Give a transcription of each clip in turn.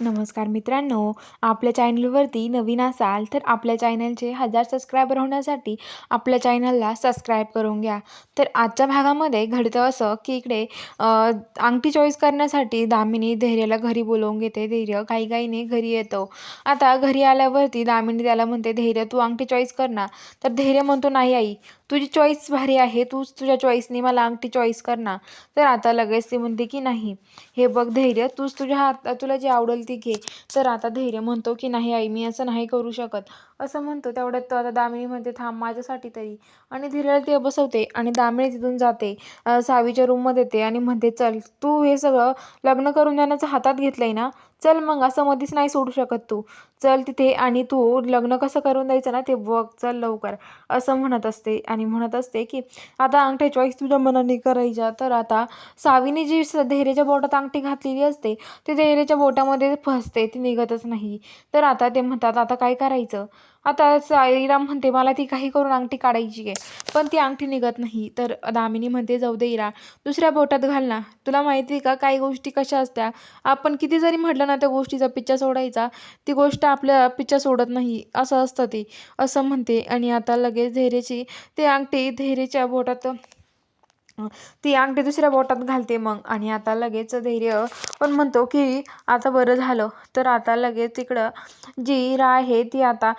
नमस्कार मित्रांनो, आपल्या चॅनलवरती नवीन असाल तर आपल्या चॅनलचे 1000 सबस्क्रायबर होण्यासाठी आपल्या चॅनलला सबस्क्राईब करून घ्या. तर आजच्या भागामध्ये घडतं असं की इकडे अंगठी चॉईस करण्यासाठी दामिनी धैर्याला घरी बोलावून घेते. धैर्य घाईघाईने घरी येतो. आता घरी आल्यावरती दामिनी त्याला म्हणते, धैर्य तू अंगठी चॉईस कर ना. तर धैर्य म्हणतो, नाही आई, तुझी चॉईस भारी आहे, तूच तुझ्या चॉईसने मला अंगठी चॉईस कर ना. तर आता लगेच ती म्हणते की नाही, हे बघ धैर्य, तूच तुझ्या तुला जे आवडेल ती घे. तर आता धैर्य म्हणतो की नाही आई, मी असं नाही करू शकत, असं म्हणतो. तेवढ्यात तो आता दामिनी म्हणते, थांब माझ्यासाठी तरी. आणि धैर्याला ते बसवते आणि दामिनी तिथून जाते. सावीच्या रूममध्ये येते आणि म्हणते, चल तू हे सगळं लग्न करून देण्याचं हातात घेतलंय ना, चल मग असं मध्येच नाही सोडू शकत तू. चल तिथे आणि तू लग्न कसं करून द्यायचं ना ते बघ, चल लवकर, असं म्हणत असते. आणि म्हणत असते की आता अंगठ्या चॉईस तुझ्या मनाने करायच्या. तर आता सावीने जी धैर्याच्या बोटात अंगठी घातलेली असते ती धैर्याच्या बोटामध्ये फसते, ती निघतच नाही. तर आता ते म्हणतात, आता काय करायचं. आता साईराम म्हणते, मला ती काही करून अंगठी काढायची आहे, पण ती अंगठी निघत नाही. तर दामिनी म्हणते, जाऊ दे इरा, दुसऱ्या बोटात घाल ना. तुला माहिती आहे का काही गोष्टी कशा असत्या, आपण किती जरी म्हटलं ना त्या गोष्टीचा पिच्छा सोडायचा, ती गोष्ट आपल्या पिच्छा सोडत नाही, असं असतं ते, असं म्हणते. आणि आता लगेच धैर्याची ती अंगठी धैर्याच्या बोटात ती अंगठी दुसऱ्या बोटात घालते मग. आणि आता लगेच धैर्य पण म्हणतो की आता बरं झालं. तर आता लगेच तिकडं जी इरा आहे ती आता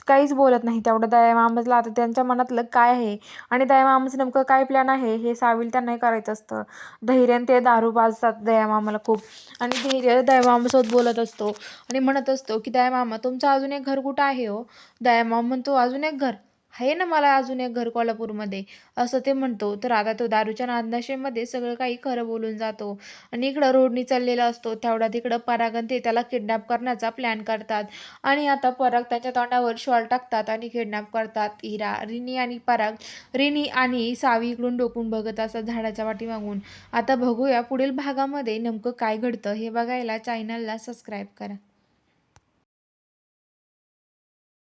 काहीच बोलत नाही. तेवढं दयामामाला आता त्यांच्या मनातलं काय आहे आणि दयामामाचं नेमकं काय प्लॅन आहे हे सावीला त्यांना करायचं असतं. धैर्य ते दारू पाजतात दयामामाला खूप, आणि धैर्य दयामामासोबत बोलत असतो आणि म्हणत असतो की दयामामा, तुमचं अजून एक घर कुठं आहे हो. दयामामा म्हणतो, अजून एक घर आहे ना, मला अजून एक घर कोल्हापूरमध्ये, असं ते म्हणतो. तर आता तो दारूच्या नादनशेमध्ये सगळं काही खरं बोलून जातो. आणि इकडं रोडनी चाललेला असतो तेवढा तिकडं पराग आणि ते त्याला किडनॅप करण्याचा प्लॅन करतात. आणि आता पराग त्याच्या तोंडावर शॉल टाकतात आणि किडनॅप करतात इरा, रिनी आणि पराग. रिनी आणि सावी इकडून डोकून बघत असतात झाडाच्या पाठीमागून. आता बघूया पुढील भागामध्ये नेमकं काय घडतं हे बघायला चॅनलला सबस्क्राईब करा.